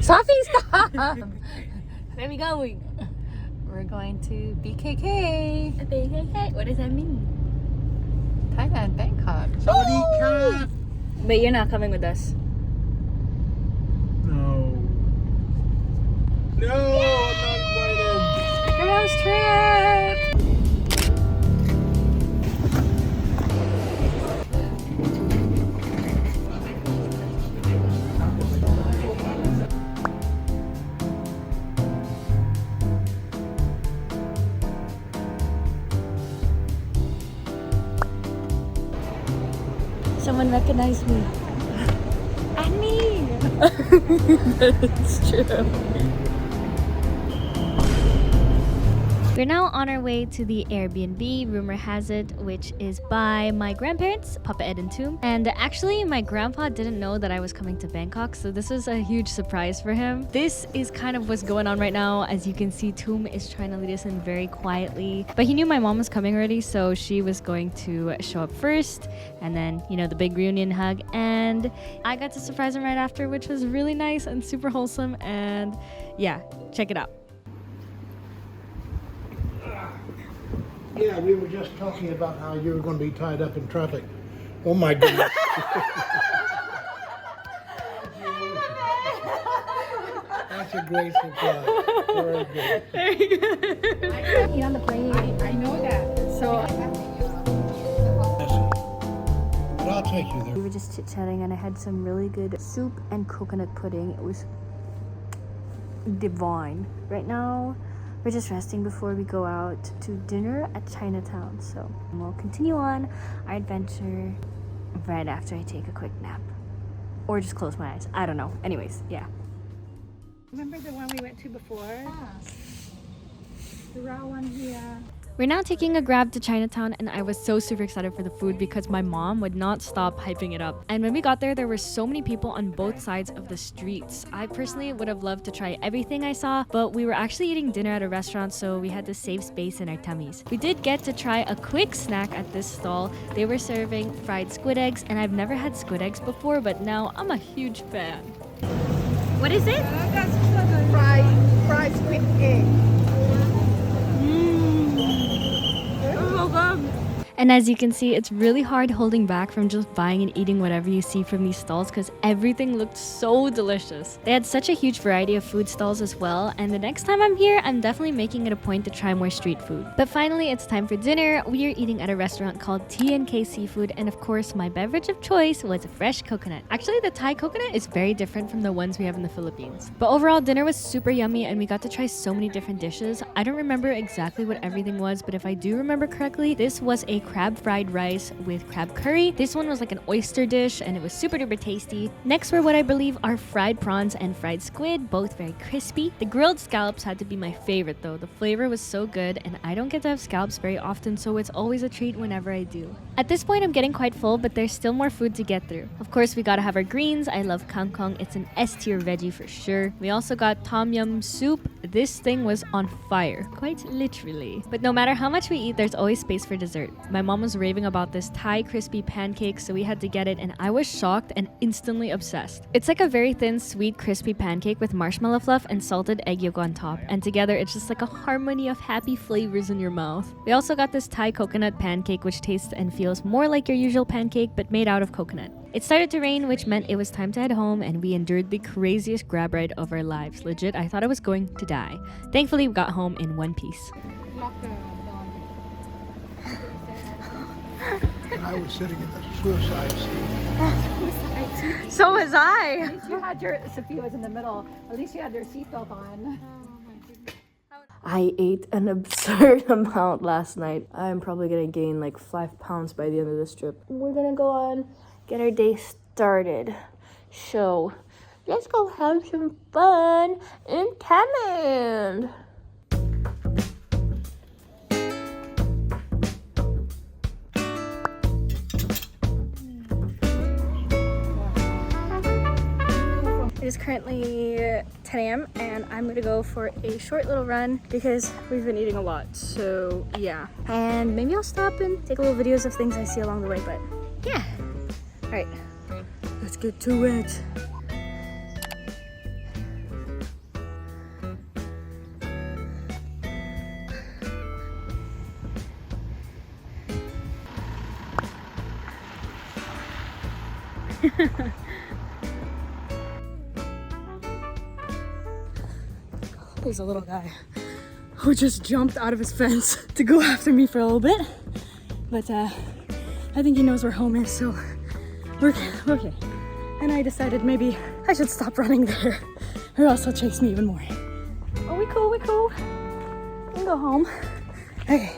Sophy, stop! Where are we going? We're going to BKK. BKK? What does that mean? Thailand, Bangkok. Sawadee. But you're not coming with us. No. No, I'm not invited. Girls trip! Someone recognized me. And me! That's true. We're now on our way to the Airbnb, rumor has it, which is by my grandparents, Papa Ed and Toom. And actually, my grandpa didn't know that I was coming to Bangkok, so this was a huge surprise for him. This is kind of what's going on right now. As you can see, Toom is trying to lead us in very quietly. But he knew my mom was coming already, so she was going to show up first. And then, you know, the big reunion hug. And I got to surprise him right after, which was really nice and super wholesome. And yeah, check it out. Yeah, we were just talking about how you were going to be tied up in traffic. Oh my goodness. That's a great surprise. Very good. Very good. Eat on the plane. I know that. So But I'll take you there. we were just chit-chatting and I had some really good soup and coconut pudding. It was divine. Right now, we're just resting before we go out to dinner at Chinatown. So we'll continue on our adventure right after I take a quick nap. Or just close my eyes. I don't know. Anyways, yeah. Remember the one we went to before? The raw one here. We're now taking a grab to Chinatown and I was so super excited for the food because my mom would not stop hyping it up. And when we got there were so many people on both sides of the streets. I personally would have loved to try everything I saw, but we were actually eating dinner at a restaurant, so we had to save space in our tummies. We did get to try a quick snack at this stall. They were serving fried squid eggs, and I've never had squid eggs before, but now I'm a huge fan. What is it? Fried squid egg. And as you can see, it's really hard holding back from just buying and eating whatever you see from these stalls because everything looked so delicious. They had such a huge variety of food stalls as well, and the next time I'm here, I'm definitely making it a point to try more street food. But finally, it's time for dinner. We are eating at a restaurant called T&K Seafood, and of course, my beverage of choice was a fresh coconut. Actually, the Thai coconut is very different from the ones we have in the Philippines. But overall, dinner was super yummy, and we got to try so many different dishes. I don't remember exactly what everything was, but if I do remember correctly, this was a crab fried rice with crab curry. This one was like an oyster dish and it was super duper tasty. Next were what I believe are fried prawns and fried squid, both very crispy. The grilled scallops had to be my favorite though. The flavor was so good and I don't get to have scallops very often, so it's always a treat whenever I do. At this point, I'm getting quite full, but there's still more food to get through. Of course, we gotta have our greens. I love kangkong. It's an S tier veggie for sure. We also got tom yum soup. This thing was on fire, quite literally. But no matter how much we eat, there's always space for dessert. My mom was raving about this Thai crispy pancake, so we had to get it, and I was shocked and instantly obsessed. It's like a very thin, sweet, crispy pancake with marshmallow fluff and salted egg yolk on top, and together it's just like a harmony of happy flavors in your mouth. We also got this Thai coconut pancake, which tastes and feels more like your usual pancake, but made out of coconut. It started to rain, which meant it was time to head home, and we endured the craziest grab ride of our lives. Legit, I thought I was going to die. Thankfully, we got home in one piece. I was sitting in the suicide seat. So was I! At least you had your, Sophia was in the middle. At least you had your seatbelt on. I ate an absurd amount last night. I'm probably gonna gain like 5 pounds by the end of this trip. We're gonna go on, get our day started. So, let's go have some fun in Thailand. It is currently 10 a.m. and I'm gonna go for a short little run because we've been eating a lot, so yeah. And maybe I'll stop and take little videos of things I see along the way, but yeah. All right, let's get to it. There's a little guy who just jumped out of his fence to go after me for a little bit. But I think he knows where home is, so we're okay. And I decided maybe I should stop running there or else he'll chase me even more. Oh, we cool, we cool. We can go home. Okay.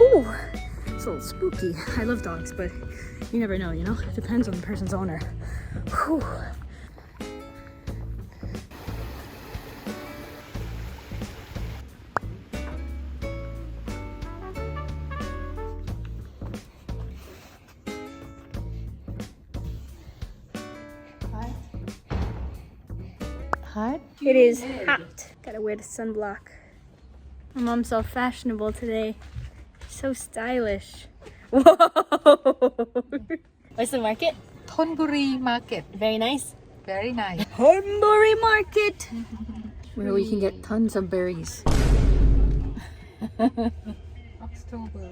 Ooh, it's a little spooky. I love dogs, but you never know, you know? It depends on the person's owner. Whew. Hot? It is hot. Gotta wear the sunblock. My mom's so fashionable today. So stylish. Whoa! Where's the market? Thonburi Market. Very nice. Very nice. Thonburi Market! Where we can get tons of berries. October.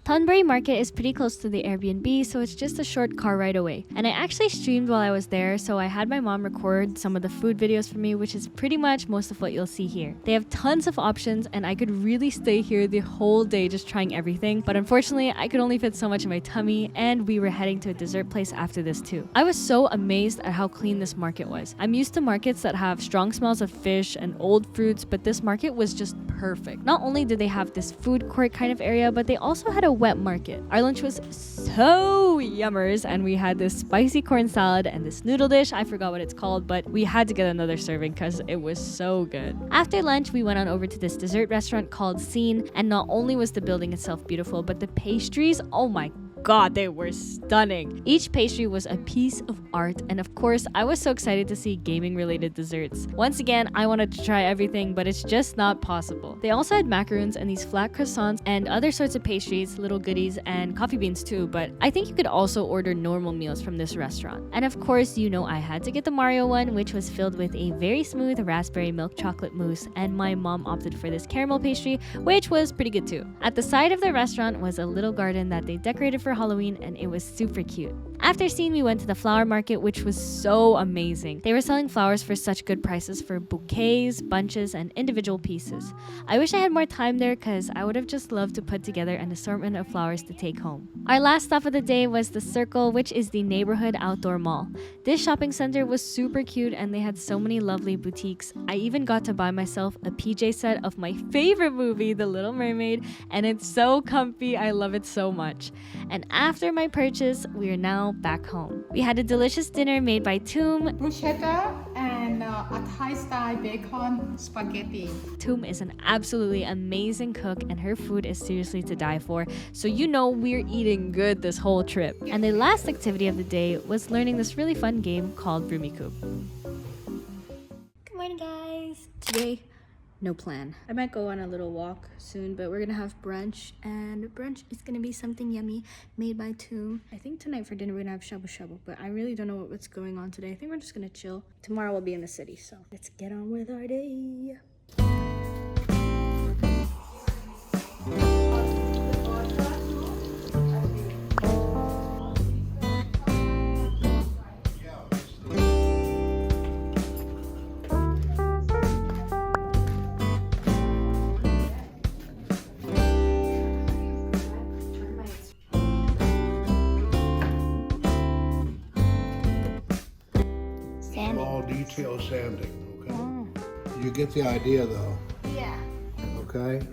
Thonburi Market is pretty close to the Airbnb, so it's just a short car ride away. And I actually streamed while I was there, so I had my mom record some of the food videos for me, which is pretty much most of what you'll see here. They have tons of options, and I could really stay here the whole day just trying everything, but unfortunately, I could only fit so much in my tummy, and we were heading to a dessert place after this too. I was so amazed at how clean this market was. I'm used to markets that have strong smells of fish and old fruits, but this market was just perfect. Not only did they have this food court kind of area, but they also had a wet market. Our lunch was so yummers, and we had this spicy corn salad and this noodle dish. I forgot what it's called, but we had to get another serving because it was so good. After lunch, we went on over to this dessert restaurant called Scene, and not only was the building itself beautiful, but the pastries, oh my God, they were stunning. Each pastry was a piece of art, and of course, I was so excited to see gaming-related desserts. Once again, I wanted to try everything, but it's just not possible. They also had macaroons and these flat croissants and other sorts of pastries, little goodies, and coffee beans too, but I think you could also order normal meals from this restaurant. And of course, you know I had to get the Mario one, which was filled with a very smooth raspberry milk chocolate mousse, and my mom opted for this caramel pastry, which was pretty good too. At the side of the restaurant was a little garden that they decorated for Halloween, and it was super cute. After Scene, we went to the flower market, which was so amazing. They were selling flowers for such good prices for bouquets, bunches, and individual pieces. I wish I had more time there because I would have just loved to put together an assortment of flowers to take home. Our last stop of the day was the Circle, which is the neighborhood outdoor mall. This shopping center was super cute, and they had so many lovely boutiques. I even got to buy myself a PJ set of my favorite movie, The Little Mermaid, and it's so comfy. I love it so much. And after my purchase, we are now back home. We had a delicious dinner made by Toom. bruschetta and a Thai-style bacon spaghetti. Toom is an absolutely amazing cook, and her food is seriously to die for, so you know we're eating good this whole trip. And the last activity of the day was learning this really fun game called Rumikub. Good morning, guys. Today, no plan. I might go on a little walk soon, but we're gonna have brunch, and brunch is gonna be something yummy made by Toom. I think tonight for dinner we're gonna have shabu shabu, but I really don't know what's going on today. I think we're just gonna chill. Tomorrow we'll be in the city, so let's get on with our day. Small detail sanding, okay? You get the idea though. Yeah. Okay?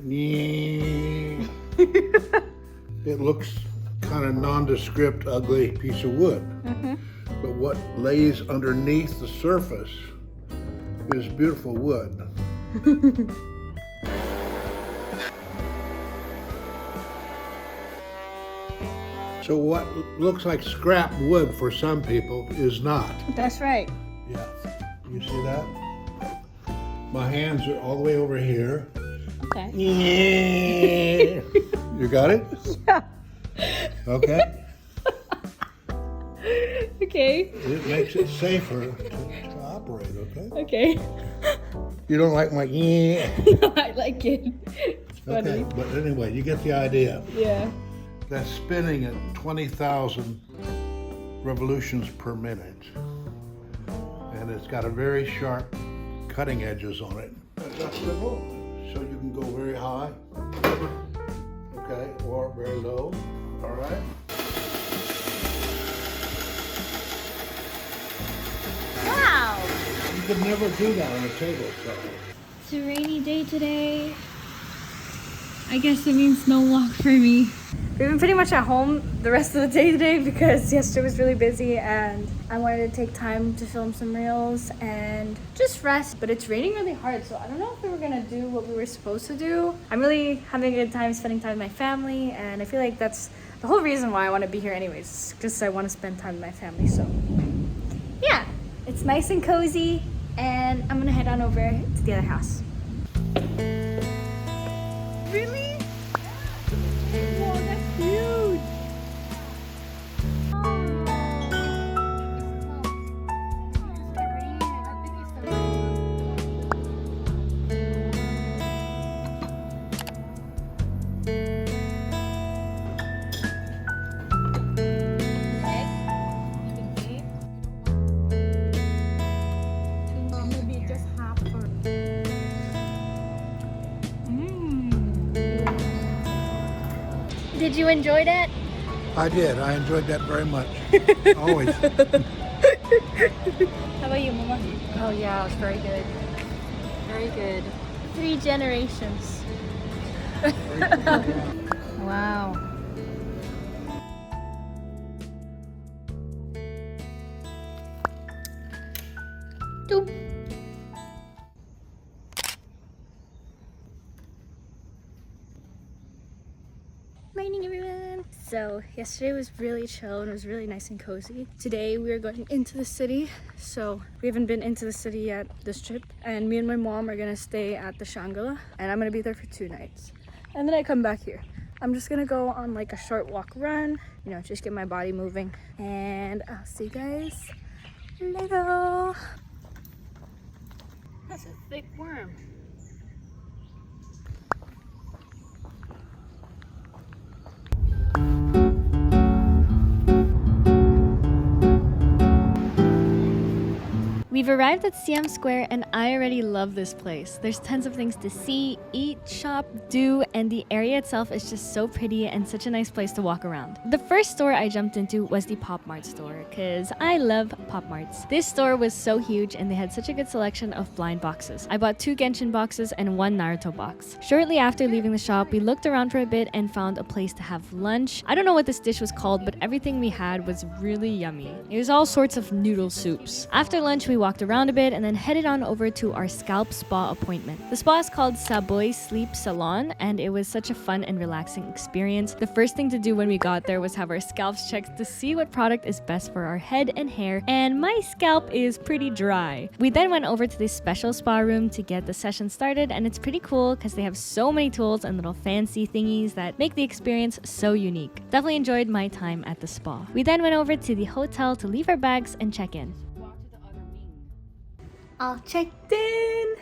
It looks kind of nondescript, ugly piece of wood. But what lays underneath the surface is beautiful wood. So what looks like scrap wood for some people is not. That's right. Yeah. You see that? My hands are all the way over here. Okay. Yeah. You got it? Yeah. Okay. Okay. It makes it safer to operate, okay? Okay. You don't like my yeah. I like it. It's funny. Okay, but anyway, you get the idea. Yeah. That's spinning at 20,000 revolutions per minute. And it's got a very sharp cutting edges on it. Adjustable, so you can go very high, okay, or very low, all right? Wow! You could never do that on a table, so. It's a rainy day today. I guess it means no walk for me. We've been pretty much at home the rest of the day today because yesterday was really busy and I wanted to take time to film some reels and just rest. But it's raining really hard, so I don't know if we were gonna do what we were supposed to do. I'm really having a good time spending time with my family, and I feel like that's the whole reason why I want to be here anyways, because I want to spend time with my family. So yeah, it's nice and cozy, and I'm gonna head on over to the other house. Really? Whoa, that's huge! Maybe just half for Did you enjoy that? I did. I enjoyed that very much. Always. How about you, Mama? Oh yeah, it was very good. Very good. 3 generations. Wow. Doop. Morning, everyone. So yesterday was really chill and it was really nice and cozy. Today we are going into the city. So we haven't been into the city yet this trip, and me and my mom are gonna stay at the Shangri-La, and I'm gonna be there for 2 nights. And then I come back here. I'm just gonna go on like a short walk run, you know, just get my body moving. And I'll see you guys later. That's a thick worm. We've arrived at Siam Square and I already love this place. There's tons of things to see, eat, shop, do, and the area itself is just so pretty and such a nice place to walk around. The first store I jumped into was the Pop Mart store, because I love Pop Marts. This store was so huge and they had such a good selection of blind boxes. I bought 2 Genshin boxes and 1 Naruto box. Shortly after leaving the shop, we looked around for a bit and found a place to have lunch. I don't know what this dish was called, but everything we had was really yummy. It was all sorts of noodle soups. After lunch, we walked around a bit and then headed on over to our scalp spa appointment. The spa is called Saboy Sleep Salon, and it was such a fun and relaxing experience. The first thing to do when we got there was have our scalps checked to see what product is best for our head and hair, and my scalp is pretty dry. We then went over to this special spa room to get the session started, and it's pretty cool because they have so many tools and little fancy thingies that make the experience so unique. Definitely enjoyed my time at the spa. We then went over to the hotel to leave our bags and check in. All checked in.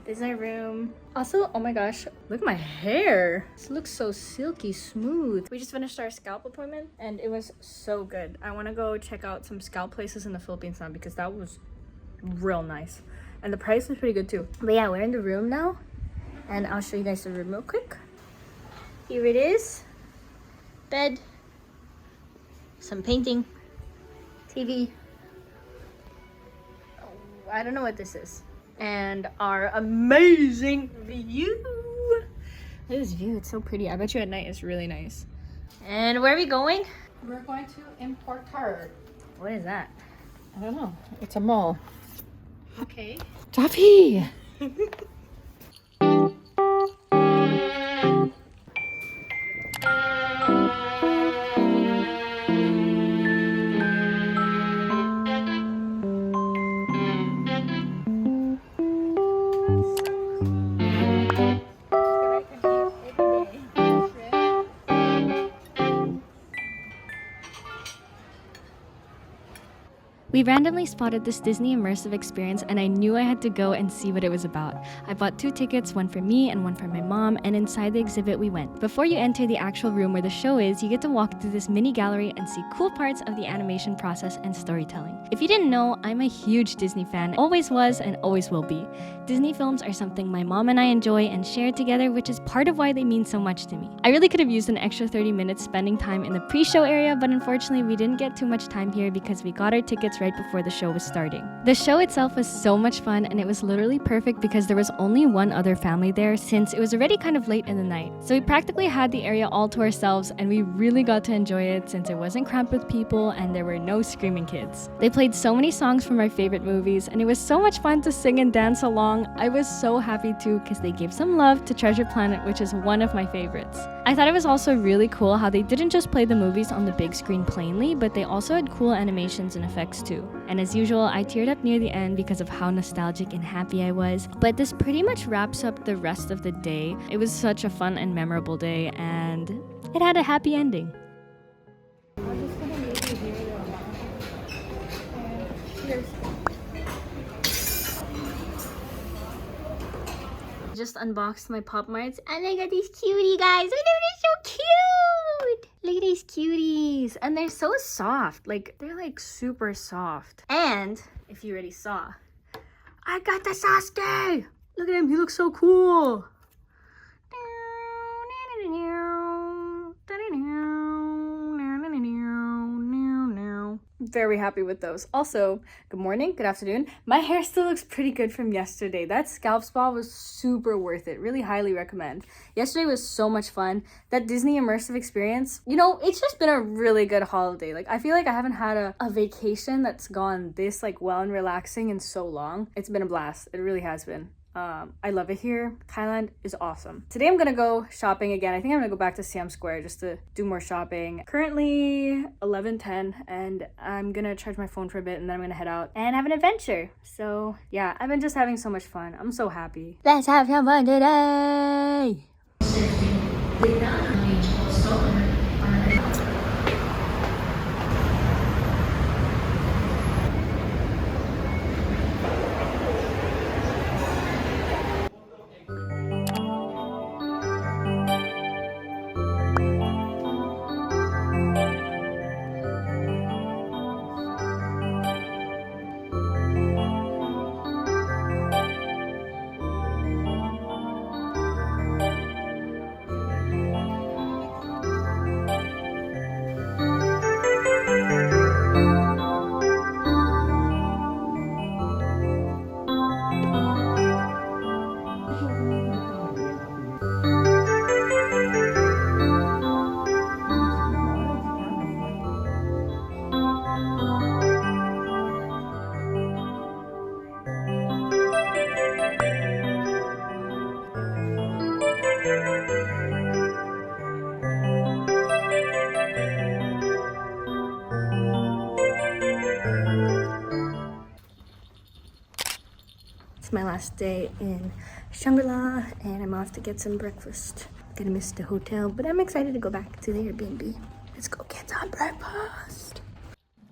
This is our room. Also, oh my gosh, look at my hair. This looks so silky smooth. We just finished our scalp appointment and it was so good. I want to go check out some scalp places in the Philippines now because that was real nice. And the price was pretty good too. But yeah, we're in the room now and I'll show you guys the room real quick. Here it is. Bed. Some painting. TV. I don't know what this is. And our amazing view. Look at this view, it's so pretty. I bet you at night it's really nice. And where are we going? we're going to import her. What is that? I don't know. It's a mall. Okay. Sophy! We randomly spotted this Disney immersive experience and I knew I had to go and see what it was about. I bought 2 tickets, one for me and one for my mom, and inside the exhibit we went. Before you enter the actual room where the show is, you get to walk through this mini gallery and see cool parts of the animation process and storytelling. If you didn't know, I'm a huge Disney fan, always was and always will be. Disney films are something my mom and I enjoy and share together, which is part of why they mean so much to me. I really could have used an extra 30 minutes spending time in the pre-show area, but unfortunately we didn't get too much time here because we got our tickets right before the show was starting. The show itself was so much fun and it was literally perfect because there was only one other family there since it was already kind of late in the night. So we practically had the area all to ourselves and we really got to enjoy it since it wasn't cramped with people and there were no screaming kids. They played so many songs from our favorite movies and it was so much fun to sing and dance along. I was so happy too because they gave some love to Treasure Planet, which is one of my favorites. I thought it was also really cool how they didn't just play the movies on the big screen plainly, but they also had cool animations and effects too. And as usual, I teared up near the end because of how nostalgic and happy I was. But this pretty much wraps up the rest of the day. It was such a fun and memorable day, and it had a happy ending. Just unboxed my Pop Marts and I got these cutie guys. Oh, they're so cute! Look at these cuties. And they're so soft. Like, they're like super soft. And, if you already saw, I got the Sasuke! Look at him, he looks so cool. Very happy with those. Also, good morning, good afternoon. My hair still looks pretty good from yesterday. That scalp spa was super worth it. Really highly recommend. Yesterday was so much fun. That Disney immersive experience, you know, it's just been a really good holiday. Like, I feel like I haven't had a vacation that's gone this like well and relaxing in so long. It's been a blast. It really has been. I love it here. Thailand is awesome. Today I'm gonna go shopping again. I think I'm gonna go back to Siam Square just to do more shopping. Currently 11:10 and I'm gonna charge my phone for a bit and then I'm gonna head out and have an adventure. So yeah, I've been just having so much fun. I'm so happy. Let's have some fun today! My last day in Shangri-La and I'm off to get some breakfast. Gonna miss the hotel, but I'm excited to go back to the Airbnb. Let's go get some breakfast.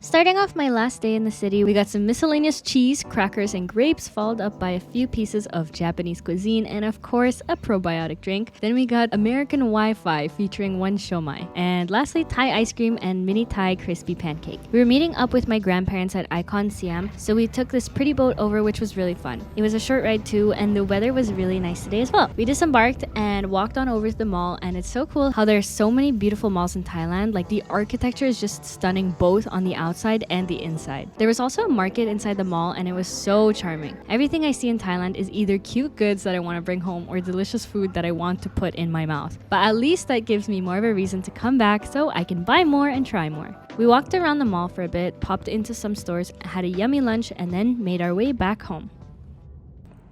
Starting off my last day in the city, we got some miscellaneous cheese, crackers, and grapes, followed up by a few pieces of Japanese cuisine, and of course, a probiotic drink. Then we got American Wi-Fi featuring one shomai. And lastly, Thai ice cream and mini Thai crispy pancake. We were meeting up with my grandparents at Icon Siam, so we took this pretty boat over, which was really fun. It was a short ride too, and the weather was really nice today as well. We disembarked and walked on over to the mall, and it's so cool how there's so many beautiful malls in Thailand. Like, the architecture is just stunning both on the outside and the inside. There was also a market inside the mall and it was so charming. Everything I see in Thailand is either cute goods that I want to bring home or delicious food that I want to put in my mouth. But at least that gives me more of a reason to come back so I can buy more and try more. We walked around the mall for a bit, popped into some stores, had a yummy lunch, and then made our way back home.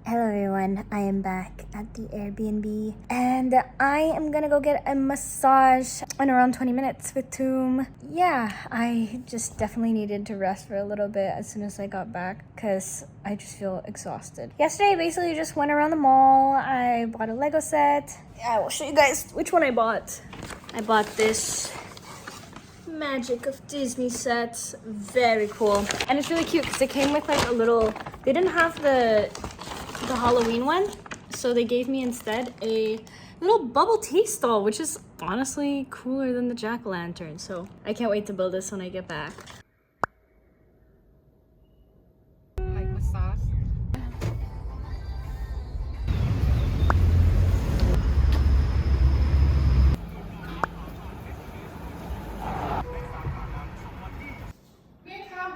Hello everyone, I am back at the Airbnb and I am gonna go get a massage in around 20 minutes with Toom. Yeah, I just definitely needed to rest for a little bit as soon as I got back because I just feel exhausted. Yesterday I basically just went around the mall. I bought a Lego set. I will show you guys which one I bought. I bought this magic of Disney sets. Very cool. And it's really cute because it came with like a little, they didn't have the Halloween one, so they gave me instead a little bubble tea stall, which is honestly cooler than the jack-o'-lantern. So I can't wait to build this when I get back. Like massage.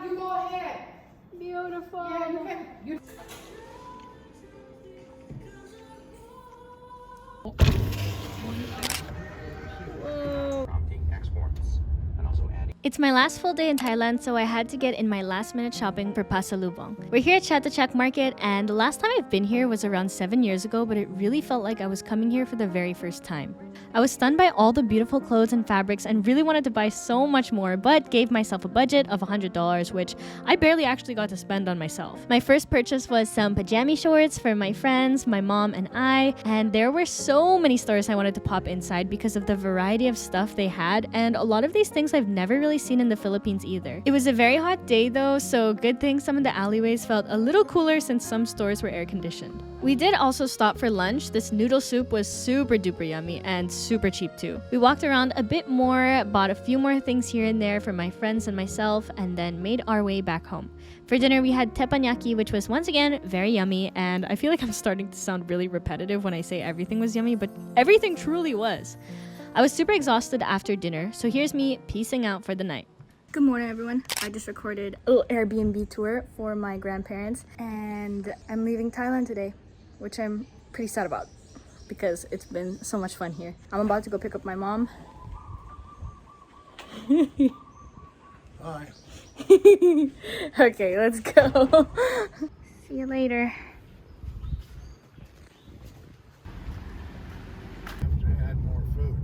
You go ahead. Beautiful. Yeah, you can. You... It's my last full day in Thailand, so I had to get in my last-minute shopping for Pasalubong. We're here at Chatuchak Market, and the last time I've been here was around 7 years ago, but it really felt like I was coming here for the very first time. I was stunned by all the beautiful clothes and fabrics and really wanted to buy so much more, but gave myself a budget of $100, which I barely actually got to spend on myself. My first purchase was some pajama shorts for my friends, my mom, and I, and there were so many stores I wanted to pop inside because of the variety of stuff they had, and a lot of these things I've never really seen in the Philippines either. It was a very hot day though, so good thing some of the alleyways felt a little cooler since some stores were air-conditioned. We did also stop for lunch. This noodle soup was super duper yummy and super cheap too. We walked around a bit more, bought a few more things here and there for my friends and myself, and then made our way back home. For dinner, we had teppanyaki, which was once again very yummy, and I feel like I'm starting to sound really repetitive when I say everything was yummy, but everything truly was. I was super exhausted after dinner, so here's me peacing out for the night. Good morning, everyone. I just recorded a little Airbnb tour for my grandparents, and I'm leaving Thailand today, which I'm pretty sad about because it's been so much fun here. I'm about to go pick up my mom. Hi. Okay, let's go. See you later. Have to add more food.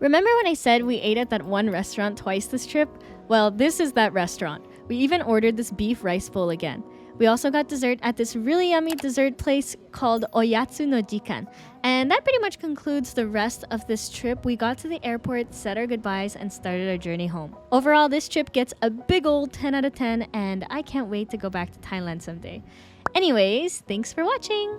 Remember when I said we ate at that one restaurant twice this trip? Well, this is that restaurant. We even ordered this beef rice bowl again. We also got dessert at this really yummy dessert place called Oyatsu no Jikan. And that pretty much concludes the rest of this trip. We got to the airport, said our goodbyes, and started our journey home. Overall, this trip gets a big old 10 out of 10, and I can't wait to go back to Thailand someday. Anyways, thanks for watching!